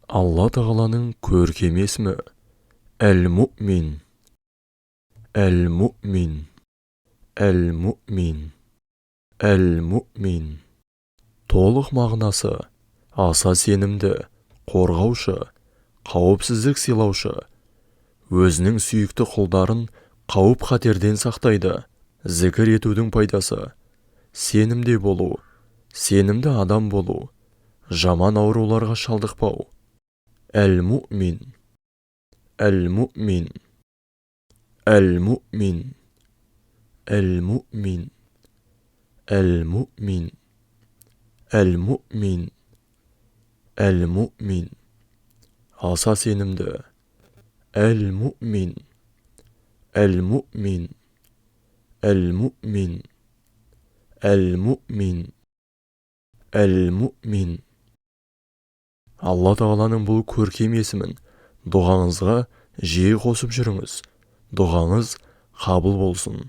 Алла Тағаланың көркем есімі Әл-Муъмин, Әл-Муъмин, Әл-Муъмин, Әл-Муъмин. Толық мағынасы аса сенімді, қорғаушы, қауіпсіздік сыйлаушы, өзінің сүйікті құлдарын қауіп-қатерден сақтайды. Зікір етудің пайдасы: сенімде болу, сенімді адам болу, жаман ауруларға шалдықпау. Әл-Муъмин, Әл-Муъмин, Әл-Муъмин, Әл-Муъмин, Әл-Муъмин, Әл-Муъмин, Әл-Муъмин. Аса сенімді. Әл-Муъмин, Әл-Муъмин, Әл-Муъмин, Әл-Муъмин, Әл-Муъмин. Алла Тағаланың бұл көркем есімін дұғаңызға жиі қосып жүріңіз. Дұғаңыз қабыл болсын.